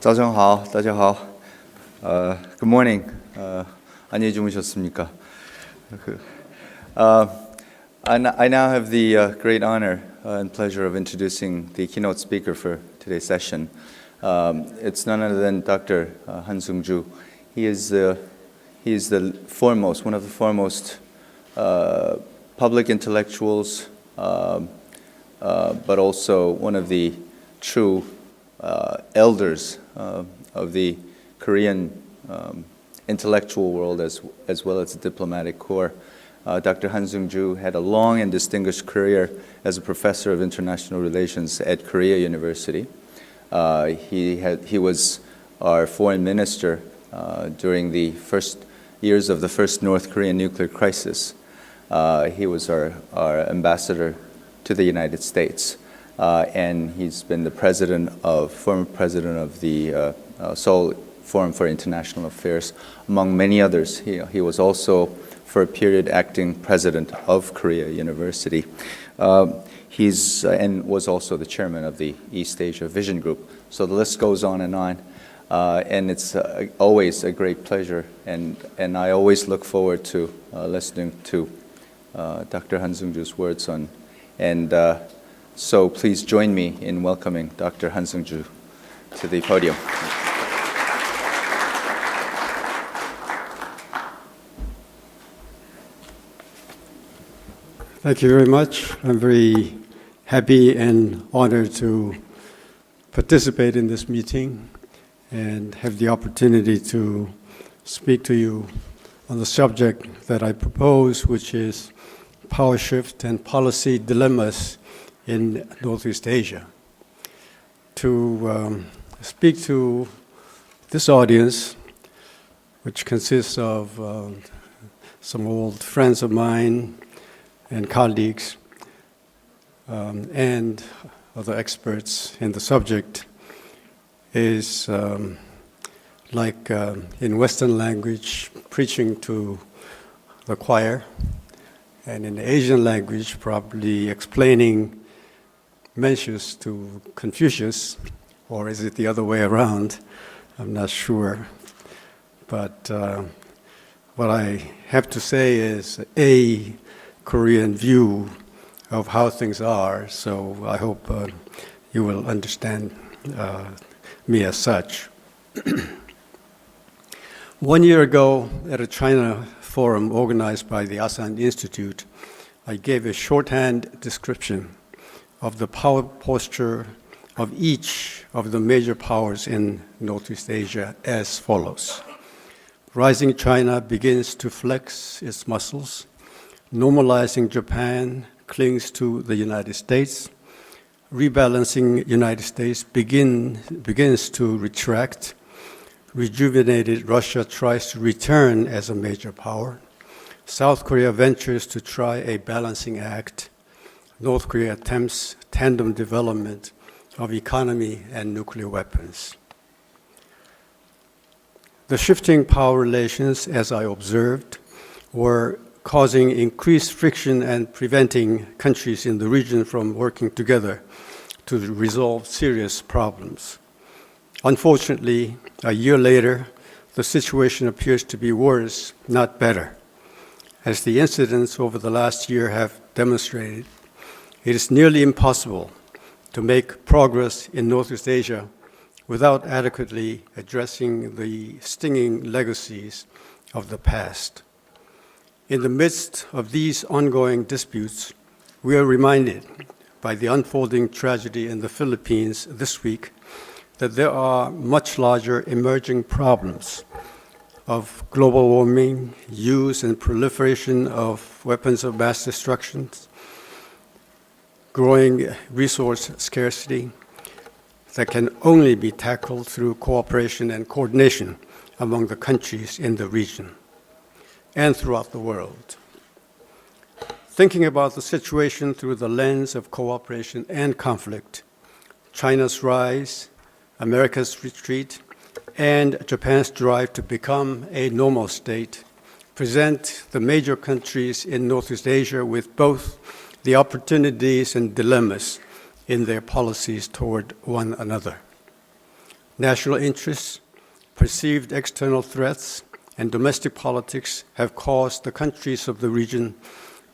早上好，大家好. Good morning. 안녕히 주무셨습니까? I now have the great honor and pleasure of introducing the keynote speaker for today's session. It's none other than Dr. Han Seung-ju. He is the foremost, one of the foremost public intellectuals, but also one of the true elders of the Korean intellectual world as well as the diplomatic corps. Dr. Han Seung-ju had a long and distinguished career as a professor of international relations at Korea University. He was our foreign minister during the first years of the first North Korean nuclear crisis. He was our ambassador to the United States. And he's been the former president of the Seoul Forum for International Affairs, among many others. He was also, for a period, acting president of Korea University. And was also the chairman of the East Asia Vision Group. So the list goes on. And it's always a great pleasure. And I always look forward to listening to Dr. Han Seung-ju's words on. So please join me in welcoming Dr. Han Seung-ju to the podium. Thank you very much. I'm very happy and honored to participate in this meeting and have the opportunity to speak to you on the subject that I propose, which is power shift and policy dilemmas in Northeast Asia. To speak to this audience, which consists of some old friends of mine and colleagues and other experts in the subject, is like in Western language preaching to the choir, and in Asian language probably explaining Mencius to Confucius, or is it the other way around? I'm not sure. But what I have to say is a Korean view of how things are, so I hope you will understand me as such. 1 year ago, at a China forum organized by the Asan Institute, I gave a shorthand description of the power posture of each of the major powers in Northeast Asia as follows. Rising China begins to flex its muscles. Normalizing Japan clings to the United States. Rebalancing United States begins to retract. Rejuvenated Russia tries to return as a major power. South Korea ventures to try a balancing act. North Korea attempts tandem development of economy and nuclear weapons. The shifting power relations, as I observed, were causing increased friction and preventing countries in the region from working together to resolve serious problems. Unfortunately, a year later, the situation appears to be worse, not better. As the incidents over the last year have demonstrated, it is nearly impossible to make progress in Northeast Asia without adequately addressing the stinging legacies of the past. In the midst of these ongoing disputes, we are reminded by the unfolding tragedy in the Philippines this week that there are much larger emerging problems of global warming, use and proliferation of weapons of mass destruction, growing resource scarcity that can only be tackled through cooperation and coordination among the countries in the region and throughout the world. Thinking about the situation through the lens of cooperation and conflict, China's rise, America's retreat, and Japan's drive to become a normal state present the major countries in Northeast Asia with both the opportunities and dilemmas in their policies toward one another. National interests, perceived external threats, and domestic politics have caused the countries of the region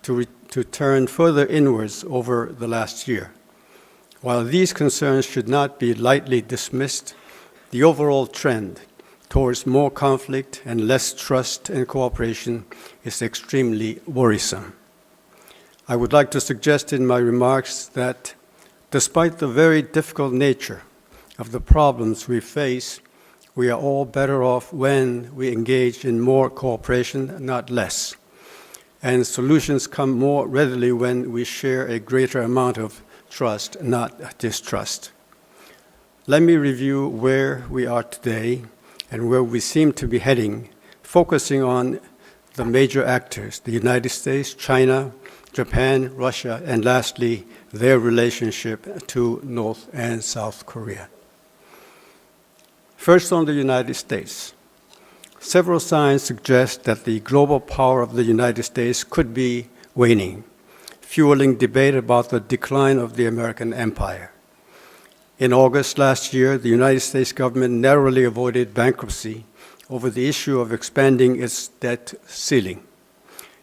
to turn further inwards over the last year. While these concerns should not be lightly dismissed, the overall trend towards more conflict and less trust and cooperation is extremely worrisome. I would like to suggest in my remarks that despite the very difficult nature of the problems we face, we are all better off when we engage in more cooperation, not less. And solutions come more readily when we share a greater amount of trust, not distrust. Let me review where we are today and where we seem to be heading, focusing on the major actors, the United States, China, Japan, Russia, and lastly, their relationship to North and South Korea. First, on the United States. Several signs suggest that the global power of the United States could be waning, fueling debate about the decline of the American empire. In August last year, the United States government narrowly avoided bankruptcy over the issue of expanding its debt ceiling,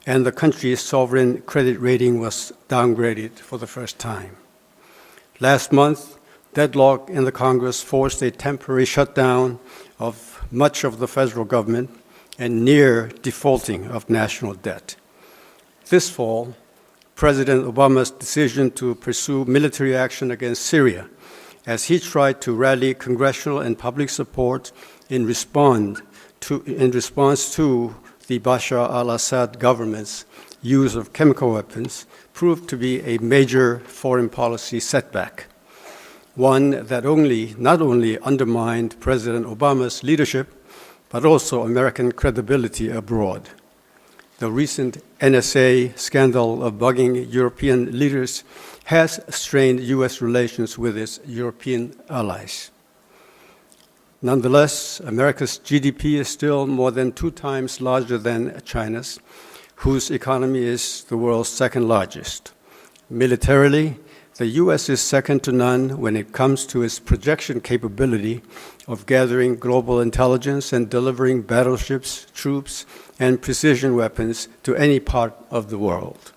and the country's sovereign credit rating was downgraded for the first time. Last month, deadlock in the Congress forced a temporary shutdown of much of the federal government and near defaulting of national debt. This fall, President Obama's decision to pursue military action against Syria as he tried to rally congressional and public support in response to the Bashar al-Assad government's use of chemical weapons proved to be a major foreign policy setback, one that not only undermined President Obama's leadership, but also American credibility abroad. The recent NSA scandal of bugging European leaders has strained U.S. relations with its European allies. Nonetheless, America's GDP is still more than 2 times larger than China's, whose economy is the world's second largest. Militarily, the U.S. is second to none when it comes to its projection capability of gathering global intelligence and delivering battleships, troops, and precision weapons to any part of the world.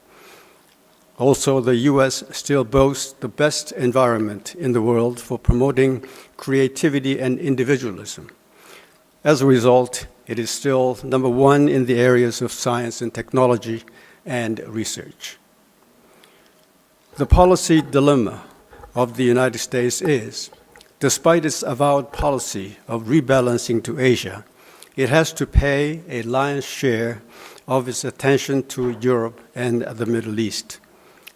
Also, the U.S. still boasts the best environment in the world for promoting creativity and individualism. As a result, it is still number 1 in the areas of science and technology and research. The policy dilemma of the United States is, despite its avowed policy of rebalancing to Asia, it has to pay a lion's share of its attention to Europe and the Middle East.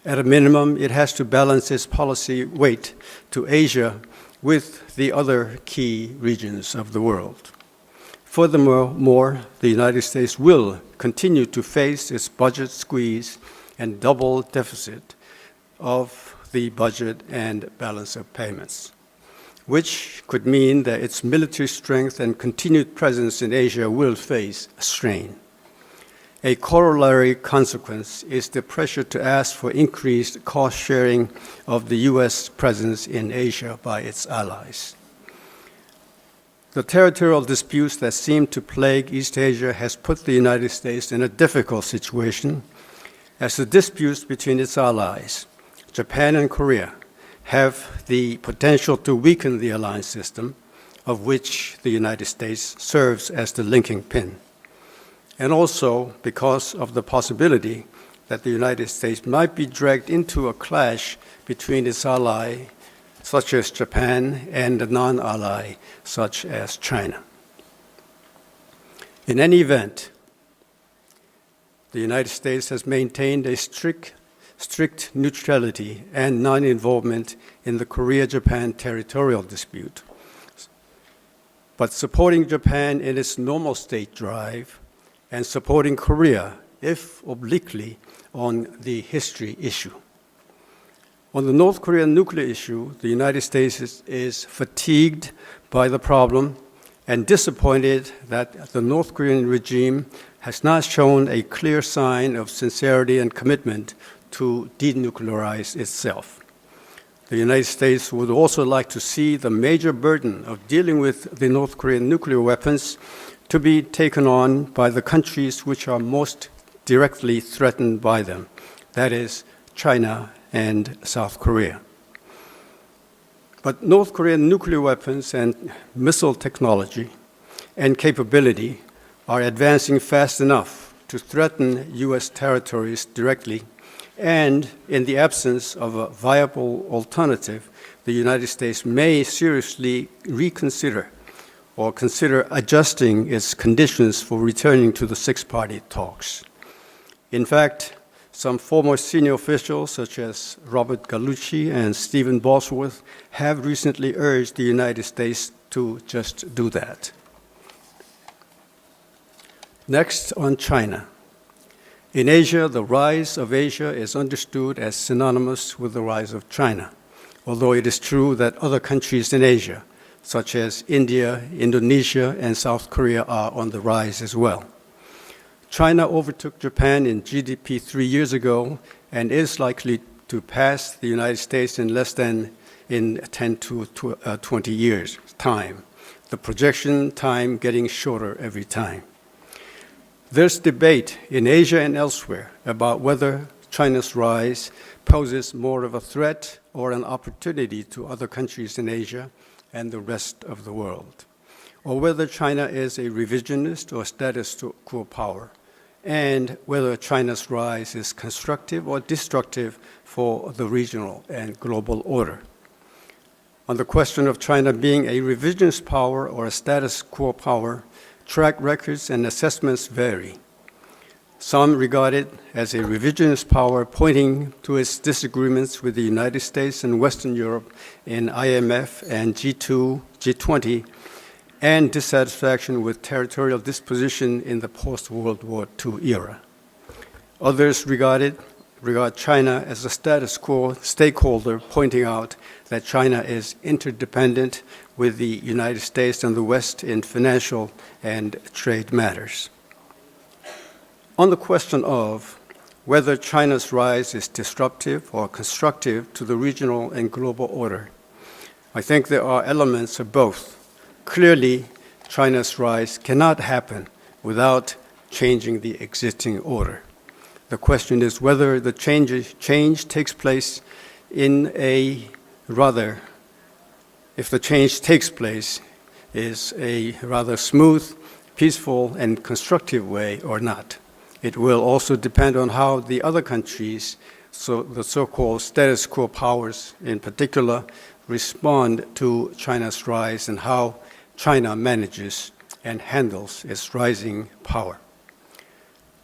At a minimum, it has to balance its policy weight to Asia with the other key regions of the world. Furthermore, the United States will continue to face its budget squeeze and double deficit of the budget and balance of payments, which could mean that its military strength and continued presence in Asia will face a strain. A corollary consequence is the pressure to ask for increased cost sharing of the U.S. presence in Asia by its allies. The territorial disputes that seem to plague East Asia has put the United States in a difficult situation, as the disputes between its allies, Japan and Korea, have the potential to weaken the alliance system, of which the United States serves as the linking pin, and also because of the possibility that the United States might be dragged into a clash between its ally, such as Japan, and a non-ally, such as China. In any event, the United States has maintained a strict neutrality and non-involvement in the Korea-Japan territorial dispute. But supporting Japan in its normal state drive and supporting Korea, if obliquely, on the history issue. On the North Korean nuclear issue, the United States is fatigued by the problem and disappointed that the North Korean regime has not shown a clear sign of sincerity and commitment to denuclearize itself. The United States would also like to see the major burden of dealing with the North Korean nuclear weapons to be taken on by the countries which are most directly threatened by them, that is, China and South Korea. But North Korean nuclear weapons and missile technology and capability are advancing fast enough to threaten U.S. territories directly, and in the absence of a viable alternative, the United States may seriously reconsider or consider adjusting its conditions for returning to the six-party talks. In fact, some former senior officials, such as Robert Gallucci and Stephen Bosworth, have recently urged the United States to just do that. Next, on China. In Asia, the rise of Asia is understood as synonymous with the rise of China, although it is true that other countries in Asia, such as India, Indonesia, and South Korea, are on the rise as well. China overtook Japan in GDP 3 years ago and is likely to pass the United States in less than 10 to 20 years' time, the projection time getting shorter every time. There's debate in Asia and elsewhere about whether China's rise poses more of a threat or an opportunity to other countries in Asia and the rest of the world, or whether China is a revisionist or status quo power, and whether China's rise is constructive or destructive for the regional and global order. On the question of China being a revisionist power or a status quo power, track records and assessments vary. Some regard it as a revisionist power, pointing to its disagreements with the United States and Western Europe in IMF and G2, G20, and dissatisfaction with territorial disposition in the post-World War II era. Others regard China as a status quo stakeholder, pointing out that China is interdependent with the United States and the West in financial and trade matters. On the question of whether China's rise is disruptive or constructive to the regional and global order, I think there are elements of both. Clearly, China's rise cannot happen without changing the existing order. The question is whether the change takes place in if the change takes place is a rather smooth, peaceful, and constructive way or not. It will also depend on how the other countries, so the so-called status quo powers in particular, respond to China's rise and how China manages and handles its rising power.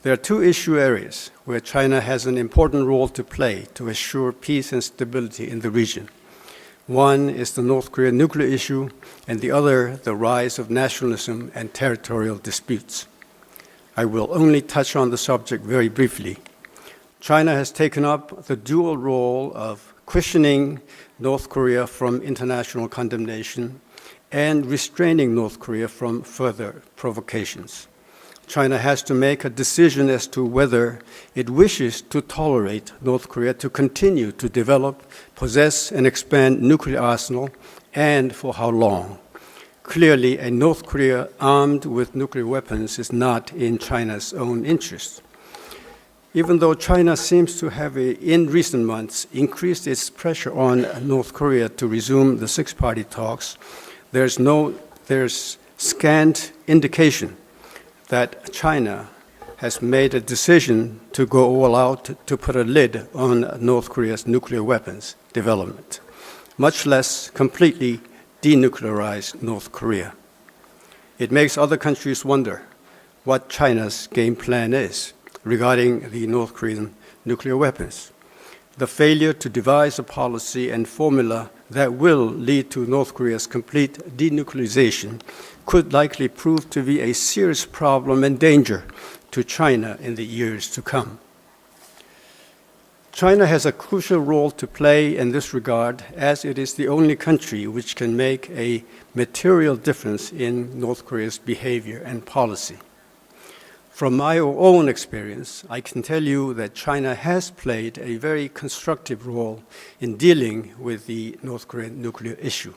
There are two issue areas where China has an important role to play to assure peace and stability in the region. One is the North Korean nuclear issue, and the other, the rise of nationalism and territorial disputes. I will only touch on the subject very briefly. China has taken up the dual role of cushioning North Korea from international condemnation and restraining North Korea from further provocations. China has to make a decision as to whether it wishes to tolerate North Korea to continue to develop, possess, and expand nuclear arsenal, and for how long. Clearly, a North Korea armed with nuclear weapons is not in China's own interest. Even though China seems to have, in recent months, increased its pressure on North Korea to resume the six-party talks, there's scant indication that China has made a decision to go all out to put a lid on North Korea's nuclear weapons development, much less completely denuclearize North Korea. It makes other countries wonder what China's game plan is regarding the North Korean nuclear weapons. The failure to devise a policy and formula that will lead to North Korea's complete denuclearization could likely prove to be a serious problem and danger to China in the years to come. China has a crucial role to play in this regard, as it is the only country which can make a material difference in North Korea's behavior and policy. From my own experience, I can tell you that China has played a very constructive role in dealing with the North Korean nuclear issue.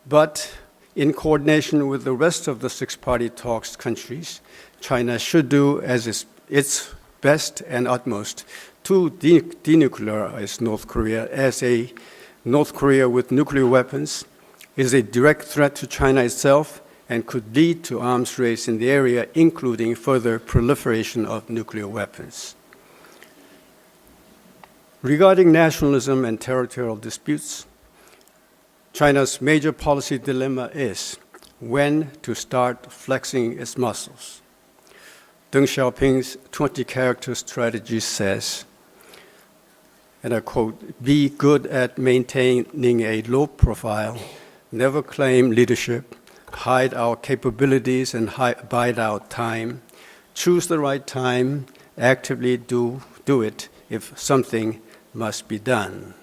But in coordination with the rest of the six-party talks countries, China should do its best and utmost to denuclearize North Korea, as a North Korea with nuclear weapons is a direct threat to China itself and could lead to arms race in the area, including further proliferation of nuclear weapons. Regarding nationalism and territorial disputes, China's major policy dilemma is when to start flexing its muscles. Deng Xiaoping's 20-character strategy says, and I quote, "Be good at maintaining a low profile, never claim leadership, hide our capabilities and bide out time, choose the right time, actively do it if something must be done."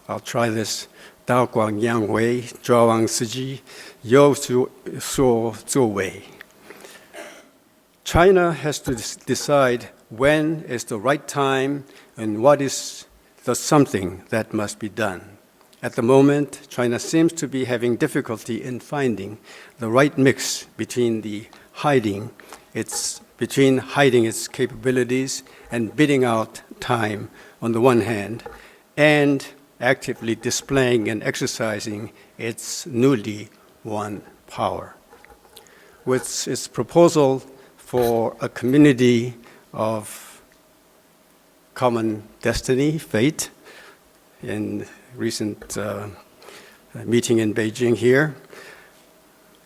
I'll try this. 道广扬为，抓王司机，有所作为. China has to decide when is the right time and what is the something that must be done. At the moment, China seems to be having difficulty in finding the right mix between hiding its capabilities and bidding out time on the one hand, and actively displaying and exercising its newly won power. With its proposal for a community of common destiny, fate, in recent meeting in Beijing here,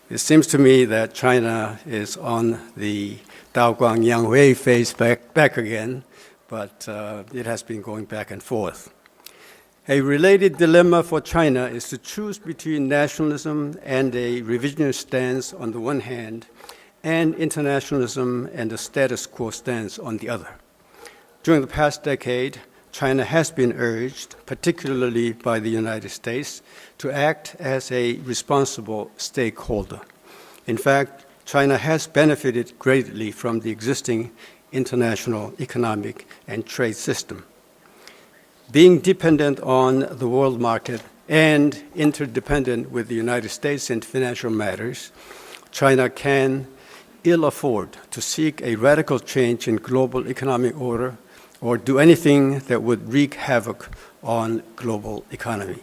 it seems to me that China is on the Dao Guang Yang Wei phase back again, but it has been going back and forth. A related dilemma for China is to choose between nationalism and a revisionist stance on the one hand, and internationalism and a status quo stance on the other. During the past decade, China has been urged, particularly by the United States, to act as a responsible stakeholder. In fact, China has benefited greatly from the existing international economic and trade system. Being dependent on the world market and interdependent with the United States in financial matters, China can ill afford to seek a radical change in global economic order or do anything that would wreak havoc on global economy.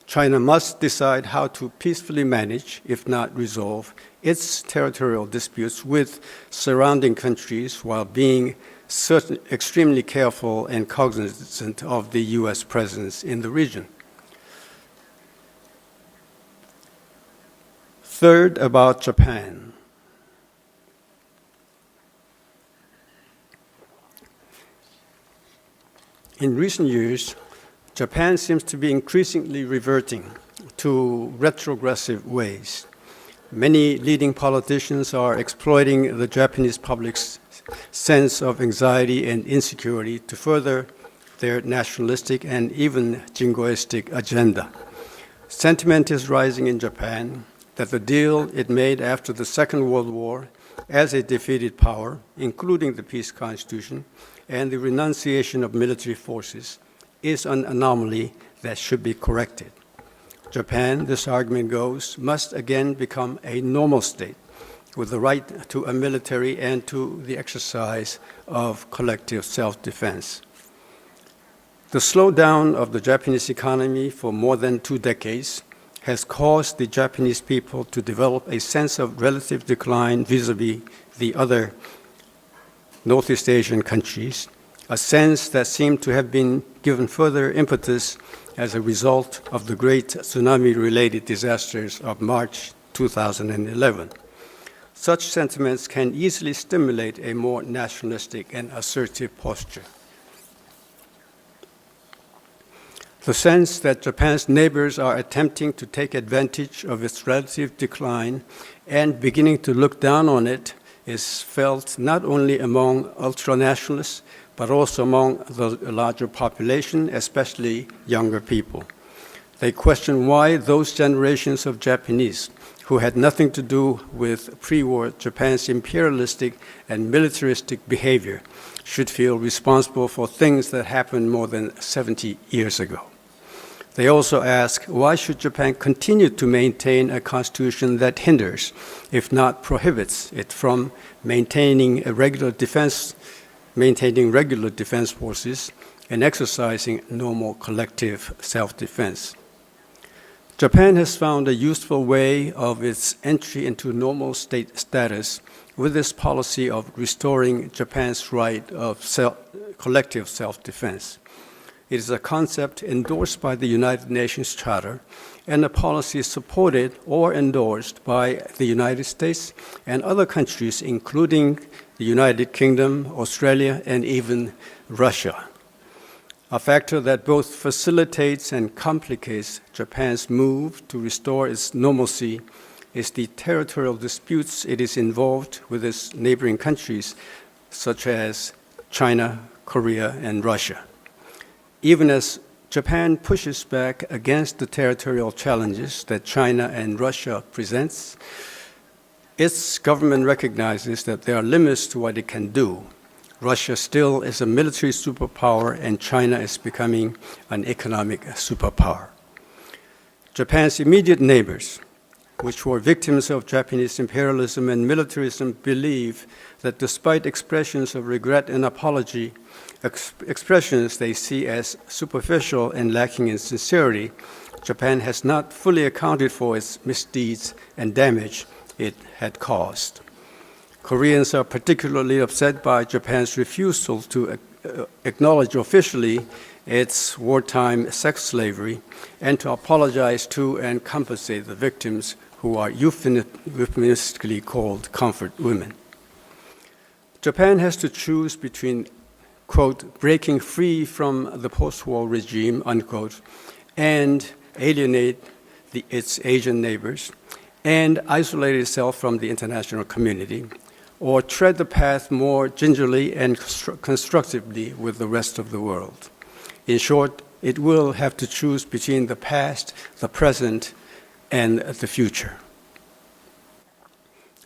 China must decide how to peacefully manage, if not resolve, its territorial disputes with surrounding countries while being extremely careful and cognizant of the U.S. presence in the region. Third, about Japan. In recent years, Japan seems to be increasingly reverting to retrogressive ways. Many leading politicians are exploiting the Japanese public's sense of anxiety and insecurity to further their nationalistic and even jingoistic agenda. Sentiment is rising in Japan that the deal it made after the Second World War as a defeated power, including the peace constitution and the renunciation of military forces, is an anomaly that should be corrected. Japan, this argument goes, must again become a normal state with the right to a military and to the exercise of collective self-defense. The slowdown of the Japanese economy for more than 2 decades has caused the Japanese people to develop a sense of relative decline vis-a-vis the other Northeast Asian countries, a sense that seemed to have been given further impetus as a result of the great tsunami-related disasters of March 2011. Such sentiments can easily stimulate a more nationalistic and assertive posture. The sense that Japan's neighbors are attempting to take advantage of its relative decline and beginning to look down on it is felt not only among ultranationalists, but also among the larger population, especially younger people. They question why those generations of Japanese who had nothing to do with pre-war Japan's imperialistic and militaristic behavior, should feel responsible for things that happened more than 70 years ago. They also ask, why should Japan continue to maintain a constitution that hinders, if not prohibits, it from maintaining regular defense forces and exercising normal collective self-defense? Japan has found a useful way of its entry into normal state status with this policy of restoring Japan's right of collective self-defense. It is a concept endorsed by the United Nations Charter and a policy supported or endorsed by the United States and other countries, including the United Kingdom, Australia, and even Russia. A factor that both facilitates and complicates Japan's move to restore its normalcy is the territorial disputes it is involved with its neighboring countries, such as China, Korea, and Russia. Even as Japan pushes back against the territorial challenges that China and Russia presents, its government recognizes that there are limits to what it can do. Russia still is a military superpower, and China is becoming an economic superpower. Japan's immediate neighbors, which were victims of Japanese imperialism and militarism, believe that despite expressions of regret and apology, expressions they see as superficial and lacking in sincerity, Japan has not fully accounted for its misdeeds and damage it had caused. Koreans are particularly upset by Japan's refusal to acknowledge officially its wartime sex slavery and to apologize to and compensate the victims who are euphemistically called comfort women. Japan has to choose between, quote, breaking free from the post-war regime, unquote, and alienate its Asian neighbors and isolate itself from the international community, or tread the path more gingerly and constructively with the rest of the world. In short, it will have to choose between the past, the present, and the future.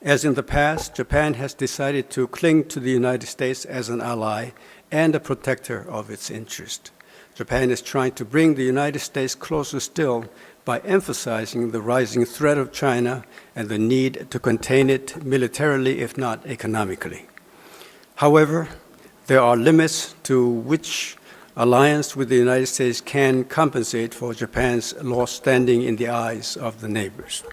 As in the past, Japan has decided to cling to the United States as an ally and a protector of its interest. Japan is trying to bring the United States closer still by emphasizing the rising threat of China and the need to contain it militarily, if not economically. However, there are limits to which alliance with the United States can compensate for Japan's lost standing in the eyes of the neighbors.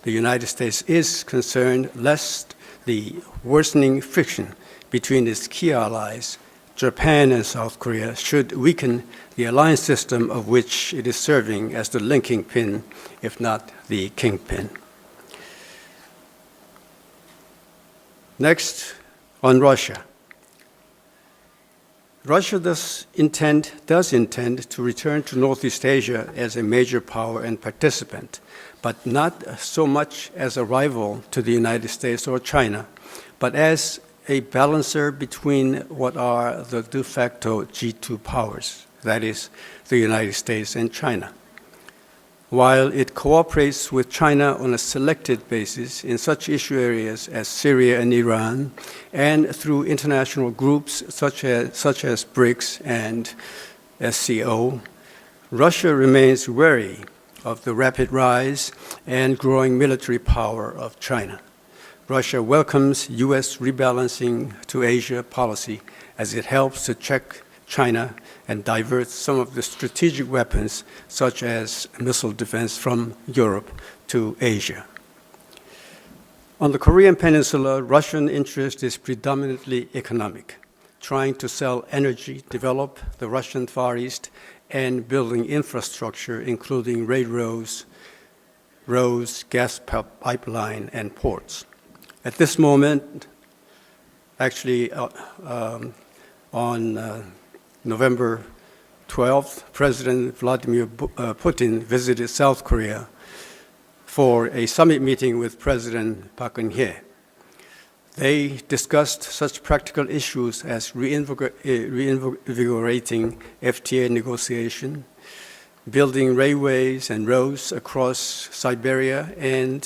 The United States is concerned lest the worsening friction between its key allies, Japan and South Korea, should weaken the alliance system of which it is serving as the linking pin, if not the kingpin. Next, on Russia. Russia does intend to return to Northeast Asia as a major power and participant, but not so much as a rival to the United States or China, but as a balancer between what are the de facto G2 powers, that is, the United States and China. While it cooperates with China on a selected basis in such issue areas as Syria and Iran, and through international groups such as BRICS and SCO, Russia remains wary of the rapid rise and growing military power of China. Russia welcomes U.S. rebalancing to Asia policy as it helps to check China and divert some of the strategic weapons, such as missile defense, from Europe to Asia. On the Korean Peninsula, Russian interest is predominantly economic, trying to sell energy, develop the Russian Far East, and building infrastructure, including railroads, gas pipeline, and ports. At this moment, actually on November 12th, President Vladimir Putin visited South Korea for a summit meeting with President Park Geun-hye. They discussed such practical issues as reinvigorating FTA negotiation, building railways and roads across Siberia and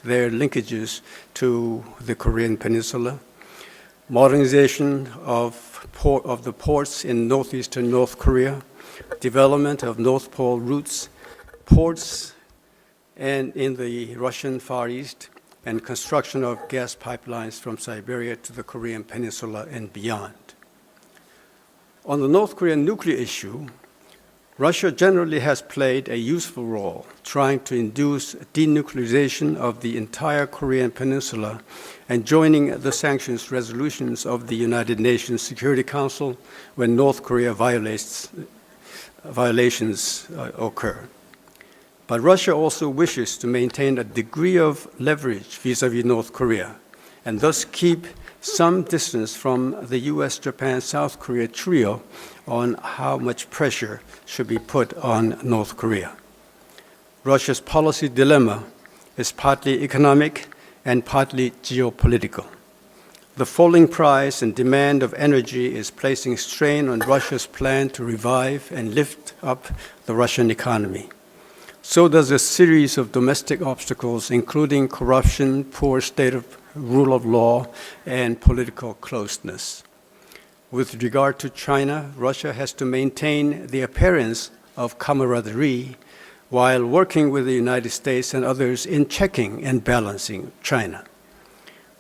their linkages to the Korean Peninsula, modernization of the ports in northeastern North Korea, development of North Pole routes, ports and in the Russian Far East, and construction of gas pipelines from Siberia to the Korean Peninsula and beyond. On the North Korean nuclear issue, Russia generally has played a useful role trying to induce denuclearization of the entire Korean Peninsula and joining the sanctions resolutions of the United Nations Security Council when North Korea violations occur. But Russia also wishes to maintain a degree of leverage vis-à-vis North Korea and thus keep some distance from the US, Japan, South Korea trio on how much pressure should be put on North Korea. Russia's policy dilemma is partly economic and partly geopolitical. The falling price and demand of energy is placing strain on Russia's plan to revive and lift up the Russian economy. So does a series of domestic obstacles, including corruption, poor state of rule of law, and political closeness. With regard to China, Russia has to maintain the appearance of camaraderie while working with the United States and others in checking and balancing China.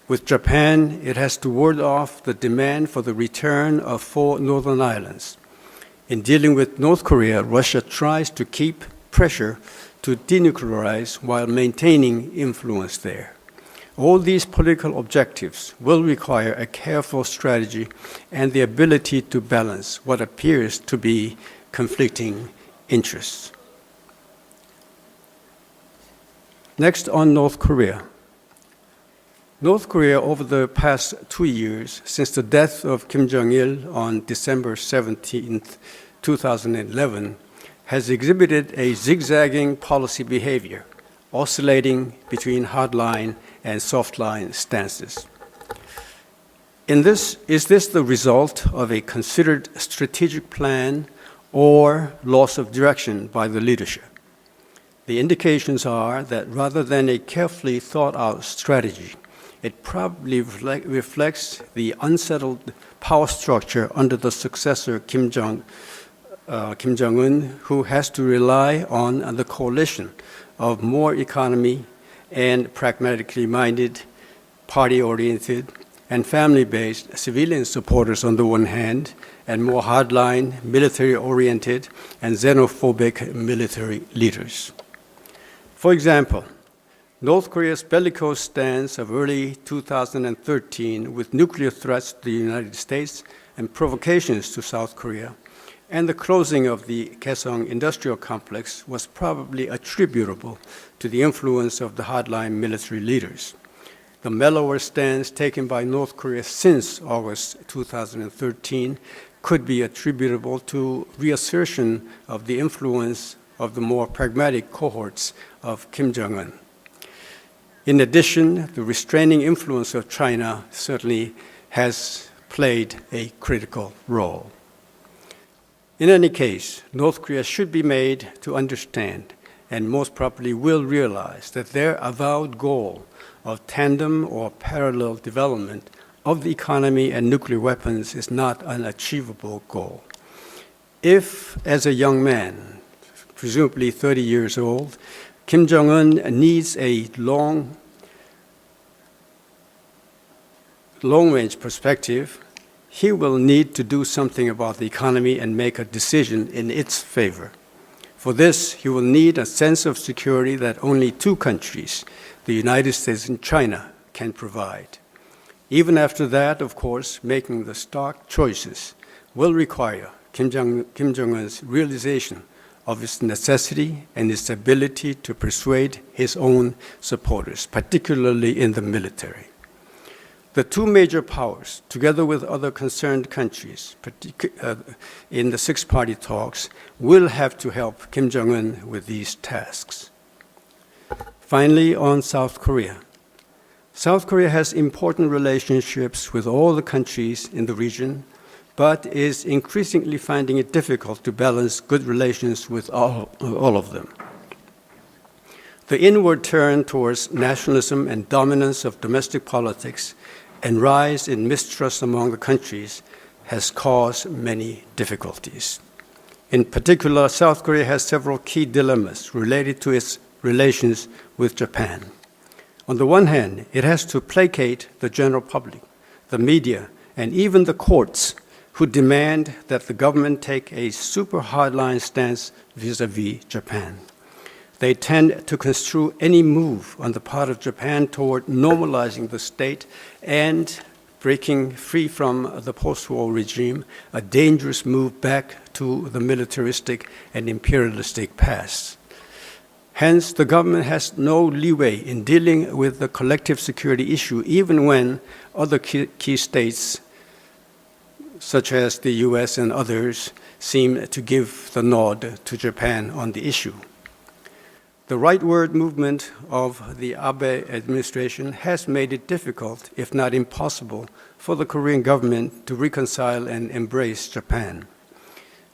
With Japan, it has to ward off the demand for the return of 4 northern islands. In dealing with North Korea, Russia tries to keep pressure to denuclearize while maintaining influence there. All these political objectives will require a careful strategy and the ability to balance what appears to be conflicting interests. Next, on North Korea. North Korea, over the past 2 years, since the death of Kim Jong-il on December 17, 2011, has exhibited a zigzagging policy behavior, oscillating between hardline and softline stances. Is this the result of a considered strategic plan or loss of direction by the leadership? The indications are that rather than a carefully thought-out strategy, it probably reflects the unsettled power structure under the successor Kim Jong-un, who has to rely on the coalition of more economy and pragmatically minded, party-oriented, and family-based civilian supporters on the one hand, and more hardline, military-oriented, and xenophobic military leaders. For example, North Korea's bellicose stance of early 2013 with nuclear threats to the United States and provocations to South Korea, and the closing of the Kaesong industrial complex was probably attributable to the influence of the hardline military leaders. The mellower stance taken by North Korea since August 2013 could be attributable to reassertion of the influence of the more pragmatic cohorts of Kim Jong-un. In addition, the restraining influence of China certainly has played a critical role. In any case, North Korea should be made to understand, and most probably will realize, that their avowed goal of tandem or parallel development of the economy and nuclear weapons is not an achievable goal. If, as a young man, presumably 30 years old, Kim Jong-un needs a long-range perspective, he will need to do something about the economy and make a decision in its favor. For this, he will need a sense of security that only 2 countries, the United States and China, can provide. Even after that, of course, making the stark choices will require Kim Jong-un's realization of its necessity and its ability to persuade his own supporters, particularly in the military. The 2 major powers, together with other concerned countries in the 6-party talks, will have to help Kim Jong-un with these tasks. Finally, on South Korea. South Korea has important relationships with all the countries in the region, but is increasingly finding it difficult to balance good relations with all of them. The inward turn towards nationalism and dominance of domestic politics and rise in mistrust among the countries has caused many difficulties. In particular, South Korea has several key dilemmas related to its relations with Japan. On the one hand, it has to placate the general public, the media, and even the courts who demand that the government take a super hardline stance vis-à-vis Japan. They tend to construe any move on the part of Japan toward normalizing the state and breaking free from the post-war regime, a dangerous move back to the militaristic and imperialistic past. Hence, the government has no leeway in dealing with the collective security issue, even when other key states, such as the US and others, seem to give the nod to Japan on the issue. The rightward movement of the Abe administration has made it difficult, if not impossible, for the Korean government to reconcile and embrace Japan.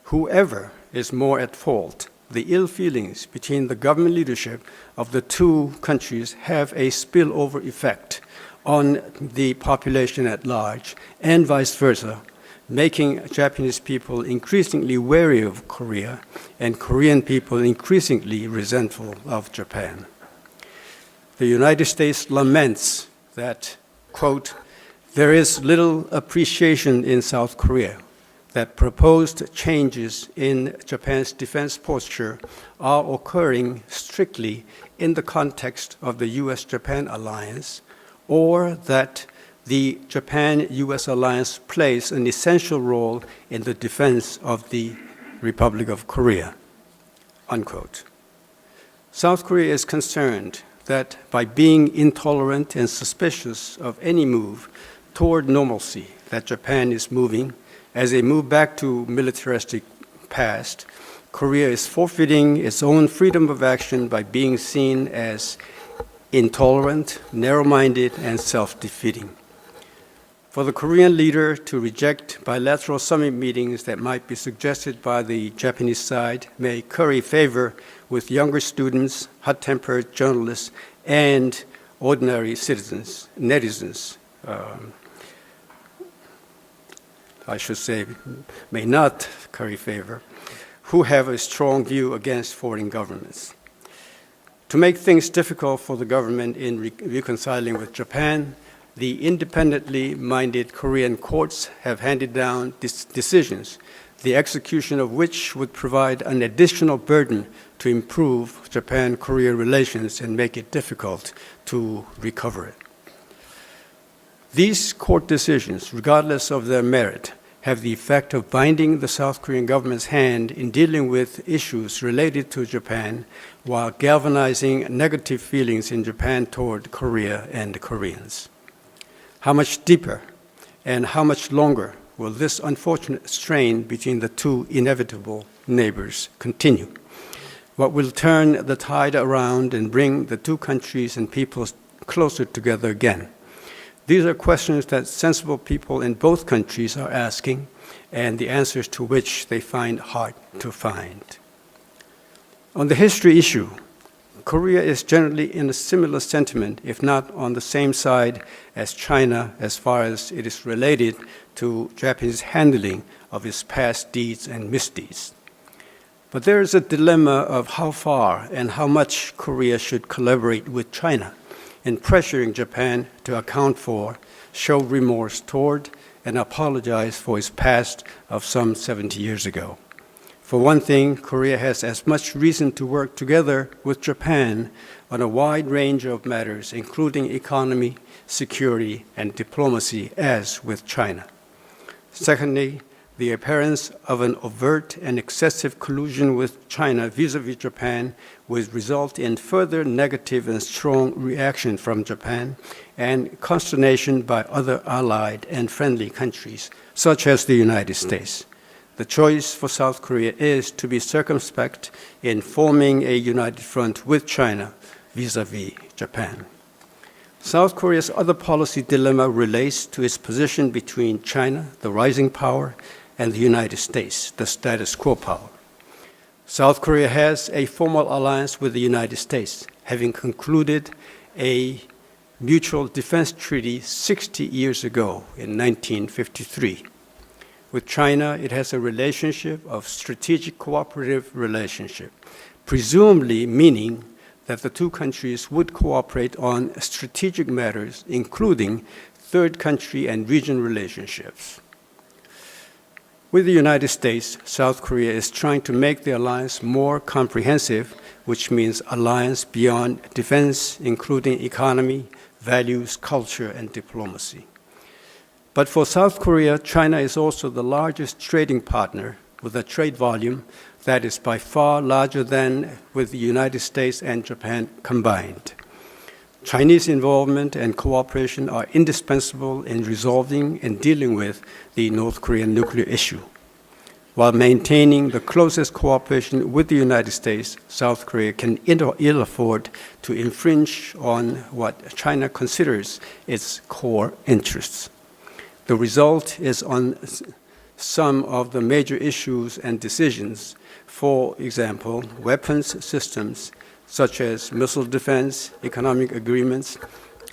Whoever is more at fault, the ill feelings between the government leadership of the two countries have a spillover effect on the population at large, and vice versa, making Japanese people increasingly wary of Korea and Korean people increasingly resentful of Japan. The United States laments that, quote, there is little appreciation in South Korea that proposed changes in Japan's defense posture are occurring strictly in the context of the US-Japan alliance, or that the Japan-US alliance plays an essential role in the defense of the Republic of Korea, unquote. South Korea is concerned that by being intolerant and suspicious of any move toward normalcy that Japan is moving, as a move back to militaristic past, Korea is forfeiting its own freedom of action by being seen as intolerant, narrow-minded, and self-defeating. For the Korean leader to reject bilateral summit meetings that might be suggested by the Japanese side may curry favor with younger students, hot-tempered journalists, and ordinary citizens, netizens. I should say, may not curry favor, who have a strong view against foreign governments. To make things difficult for the government in reconciling with Japan, the independently minded Korean courts have handed down decisions, the execution of which would provide an additional burden to improve Japan-Korea relations and make it difficult to recover it. These court decisions, regardless of their merit, have the effect of binding the South Korean government's hand in dealing with issues related to Japan, while galvanizing negative feelings in Japan toward Korea and the Koreans. How much deeper and how much longer will this unfortunate strain between the two inevitable neighbors continue? What will turn the tide around and bring the two countries and peoples closer together again? These are questions that sensible people in both countries are asking, and the answers to which they find hard to find. On the history issue, Korea is generally in a similar sentiment, if not on the same side as China as far as it is related to Japanese handling of its past deeds and misdeeds. But there is a dilemma of how far and how much Korea should collaborate with China in pressuring Japan to account for, show remorse toward, and apologize for its past of some 70 years ago. For one thing, Korea has as much reason to work together with Japan on a wide range of matters, including economy, security, and diplomacy, as with China. Secondly, the appearance of an overt and excessive collusion with China vis-à-vis Japan would result in further negative and strong reaction from Japan and consternation by other allied and friendly countries, such as the United States. The choice for South Korea is to be circumspect in forming a united front with China vis-à-vis Japan. South Korea's other policy dilemma relates to its position between China, the rising power, and the United States, the status quo power. South Korea has a formal alliance with the United States, having concluded a mutual defense treaty 60 years ago in 1953. With China, it has a relationship of strategic cooperative relationship, presumably meaning that the two countries would cooperate on strategic matters, including third country and region relationships. With the United States, South Korea is trying to make the alliance more comprehensive, which means alliance beyond defense, including economy, values, culture, and diplomacy. But for South Korea, China is also the largest trading partner with a trade volume that is by far larger than with the United States and Japan combined. Chinese involvement and cooperation are indispensable in resolving and dealing with the North Korean nuclear issue. While maintaining the closest cooperation with the United States, South Korea can ill afford to infringe on what China considers its core interests. The result is on some of the major issues and decisions, for example, weapons systems, such as missile defense, economic agreements,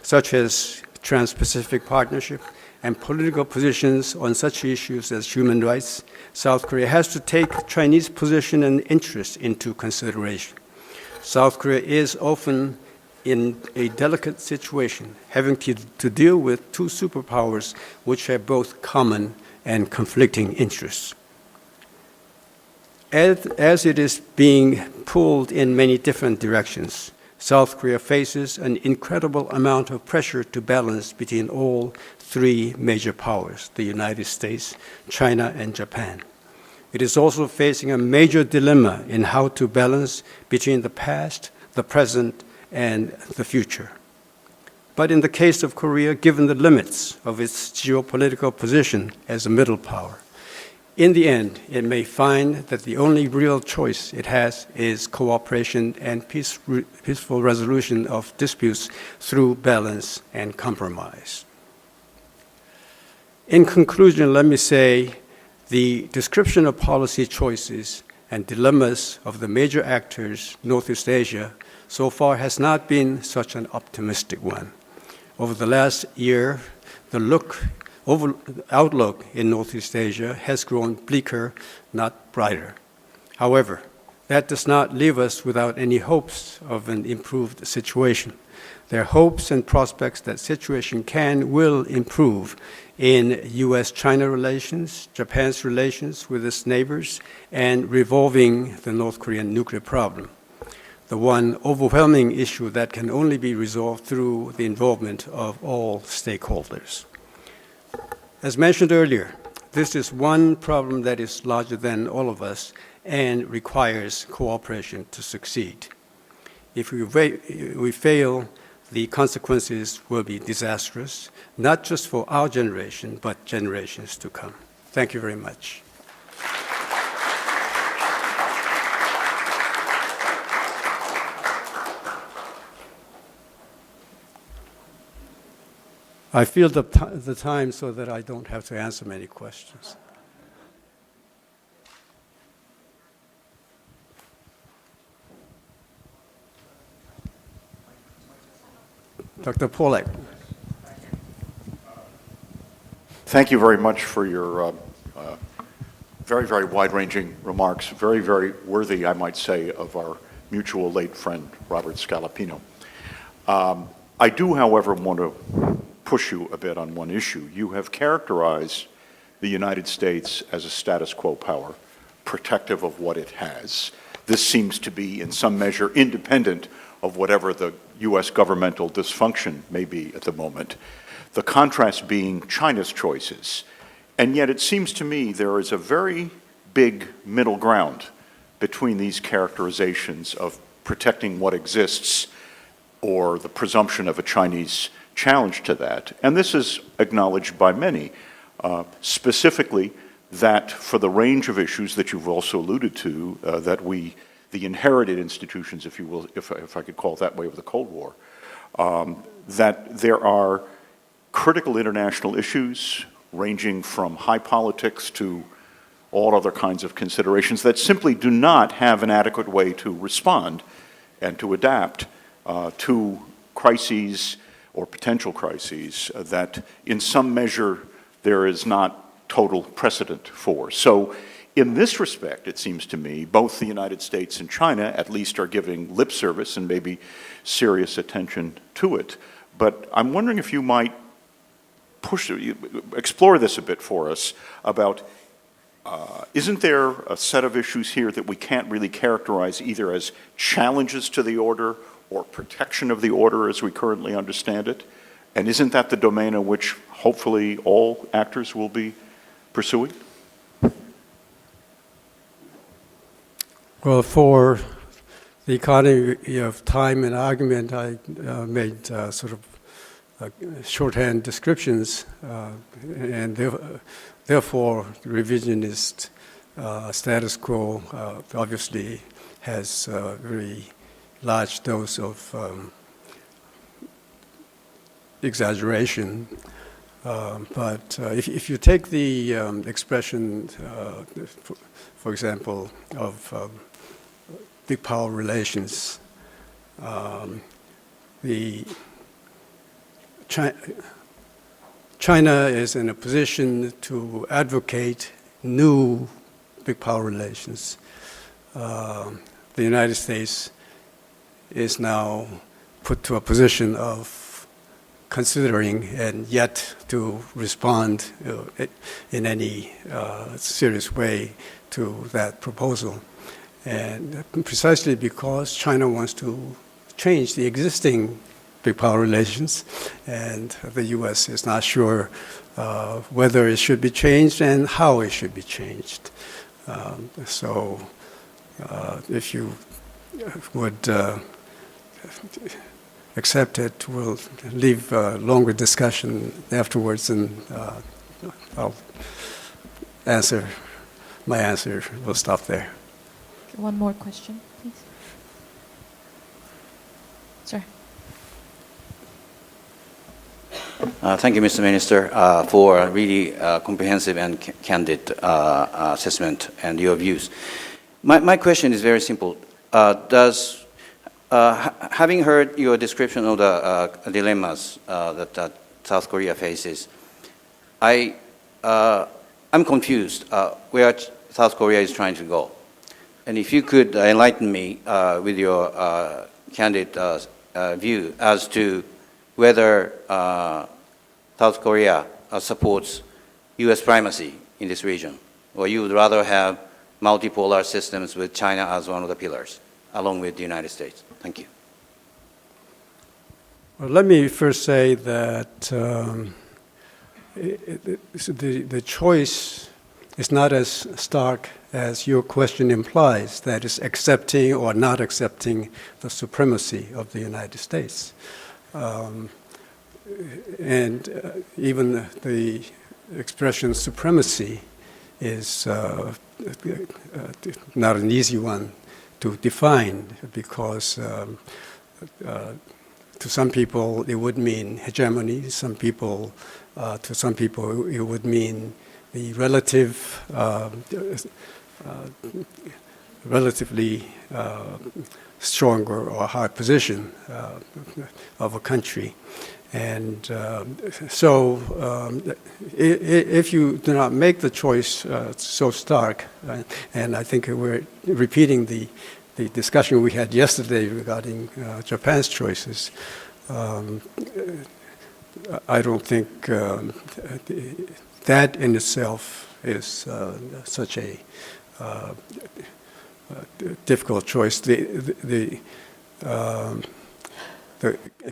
such as Trans-Pacific Partnership, and political positions on such issues as human rights, South Korea has to take Chinese position and interest into consideration. South Korea is often in a delicate situation, having to deal with two superpowers which have both common and conflicting interests. As it is being pulled in many different directions, South Korea faces an incredible amount of pressure to balance between all three major powers, the United States, China, and Japan. It is also facing a major dilemma in how to balance between the past, the present, and the future. But in the case of Korea, given the limits of its geopolitical position as a middle power, in the end, it may find that the only real choice it has is cooperation and peaceful resolution of disputes through balance and compromise. In conclusion, let me say the description of policy choices and dilemmas of the major actors in Northeast Asia so far has not been such an optimistic one. Over the last year, the outlook in Northeast Asia has grown bleaker, not brighter. However, that does not leave us without any hopes of an improved situation. There are hopes and prospects that situation will improve in U.S.-China relations, Japan's relations with its neighbors, and resolving the North Korean nuclear problem, the one overwhelming issue that can only be resolved through the involvement of all stakeholders. As mentioned earlier, this is one problem that is larger than all of us and requires cooperation to succeed. If we fail, the consequences will be disastrous, not just for our generation, but generations to come. Thank you very much. I feel the time so that I don't have to answer many questions. Dr. Pollack. Thank you very much for your very, very wide-ranging remarks, very, very worthy, I might say, of our mutual late friend, Robert Scalapino. I do, however, want to push you a bit on one issue. You have characterized the United States as a status quo power, protective of what it has. This seems to be, in some measure, independent of whatever the U.S. governmental dysfunction may be at the moment. The contrast being China's choices. And yet it seems to me there is a very big middle ground between these characterizations of protecting what exists or the presumption of a Chinese challenge to that. And this is acknowledged by many, specifically that for the range of issues that you've also alluded to, that the inherited institutions, if you will, if I could call it that way, of the Cold War, that there are critical international issues ranging from high politics to all other kinds of considerations that simply do not have an adequate way to respond and to adapt to crises or potential crises that in some measure there is not total precedent for. So in this respect, it seems to me, both the United States and China at least are giving lip service and maybe serious attention to it. But I'm wondering if you might explore this a bit for us about isn't there a set of issues here that we can't really characterize either as challenges to the order or protection of the order as we currently understand it? And isn't that the domain in which hopefully all actors will be pursuing? Well, for the economy of time and argument, I made sort of shorthand descriptions, and therefore the revisionist status quo obviously has a very large dose of exaggeration. But if you take the expression, for example, of big power relations, China is in a position to advocate new big power relations. The United States is now put to a position of considering and yet to respond in any serious way to that proposal. And precisely because China wants to change the existing big power relations, and the U.S. is not sure whether it should be changed and how it should be changed. So if you would accept it, we'll leave a longer discussion afterwards, and I'll answer. My answer will stop there. One more question, please. Sir. Thank you, Mr. Minister, for a really comprehensive and candid assessment and your views. My question is very simple. Having heard your description of the dilemmas that South Korea faces, I'm confused where South Korea is trying to go. And if you could enlighten me with your candid view as to whether South Korea supports U.S. primacy in this region, or you would rather have multipolar systems with China as one of the pillars, along with the United States. Thank you. Well, let me first say that the choice is not as stark as your question implies, that is accepting or not accepting the supremacy of the United States. And even the expression supremacy is not an easy one to define, because to some people it would mean hegemony. To some people it would mean the relatively stronger or high position of a country. And so if you do not make the choice so stark, and I think we're repeating the discussion we had yesterday regarding Japan's choices, I don't think that in itself is such a difficult choice. The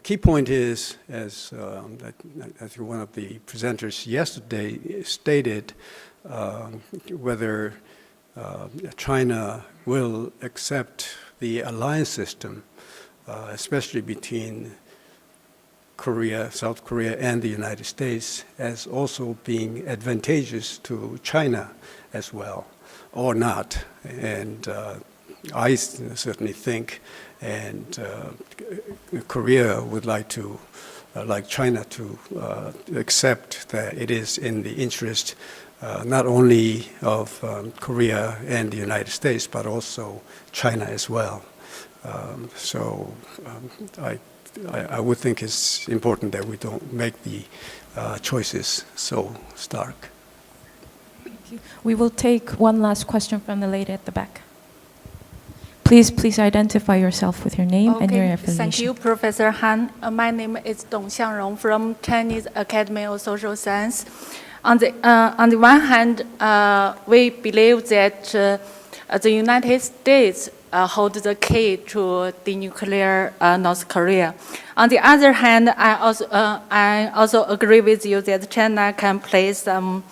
key point is, as one of the presenters yesterday stated, whether China will accept the alliance system, especially between South Korea and the United States, as also being advantageous to China as well, or not. And I certainly think, and Korea would like to like China to accept that it is in the interest not only of Korea and the United States, but also China as well. I would think it's important that we don't make the choices so stark. Thank you. We will take one last question from the lady at the back. Please identify yourself with your name and your affiliation. Thank you, Professor Han. My name is Dong Xiangrong from Chinese Academy of Social Science. On the one hand, we believe that the United States holds the key to denuclear North Korea. On the other hand, I also agree with you that China can play some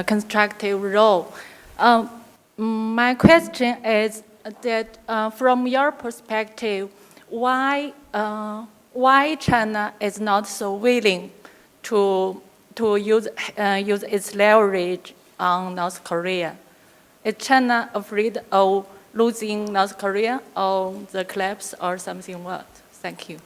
constructive role. My question is that from your perspective, why China is not so willing to use its leverage on North Korea? Is China afraid of losing North Korea or the collapse or something what? Thank you.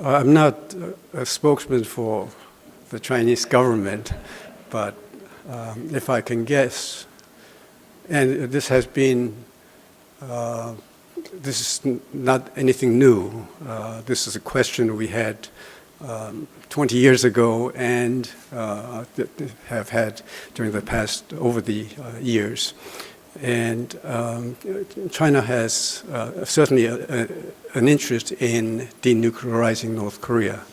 I'm not a spokesman for the Chinese government, but if I can guess, and this has been, this is not anything new. This is a question we had 20 years ago and have had during the past, over the years. And China has certainly an interest in denuclearizing North Korea.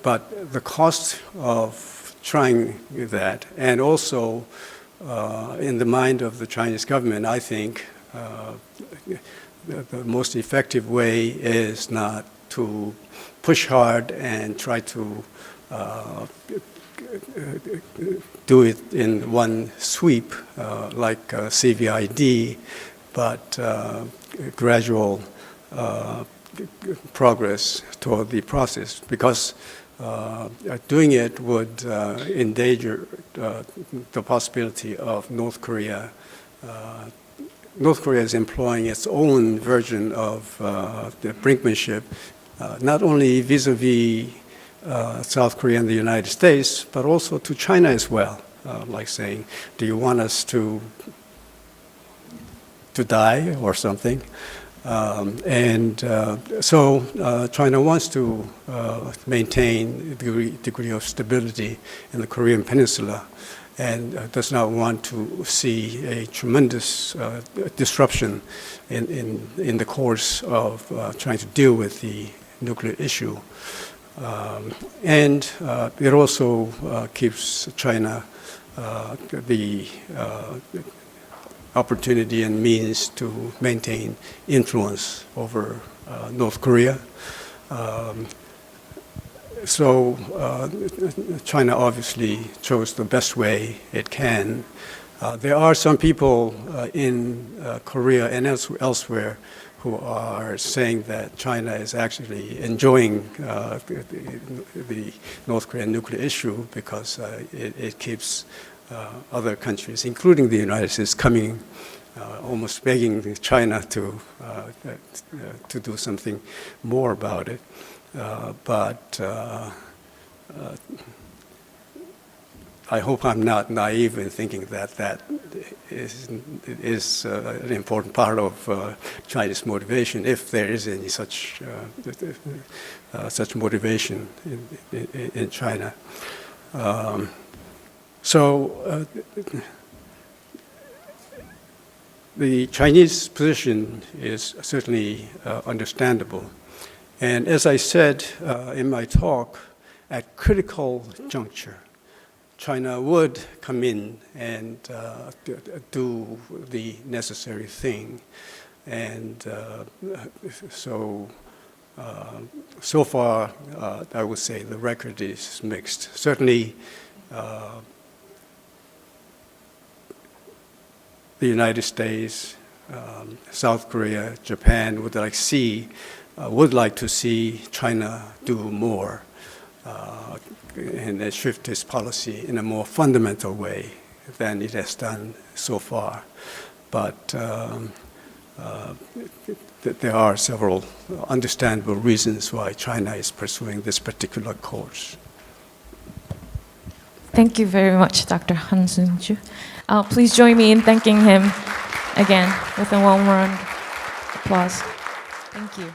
But the cost of trying that, and also in the mind of the Chinese government, I think the most effective way is not to push hard and try to do it in one sweep like CVID, but gradual progress toward the process, because doing it would endanger the possibility of North Korea. North Korea is employing its own version of the brinkmanship, not only vis-a-vis South Korea and the United States, but also to China as well, like saying, do you want us to die or something? So China wants to maintain a degree of stability in the Korean Peninsula, and does not want to see a tremendous disruption in the course of trying to deal with the nuclear issue. And it also gives China the opportunity and means to maintain influence over North Korea. So China obviously chose the best way it can. There are some people in Korea and elsewhere who are saying that China is actually enjoying the North Korean nuclear issue because it keeps other countries, including the United States, coming, almost begging China to do something more about it. But I hope I'm not naive in thinking that that is an important part of China's motivation, if there is any such motivation in China. So the Chinese position is certainly understandable. And as I said in my talk, at critical juncture, China would come in and do the necessary thing. And so far, I would say the record is mixed. Certainly, the United States, South Korea, Japan would like to see China do more and shift its policy in a more fundamental way than it has done so far. But that there are several understandable reasons why China is pursuing this particular course. Thank you very much, Dr. Han Seung-ju. Please join me in thanking him again with a warm round of applause. Thank you.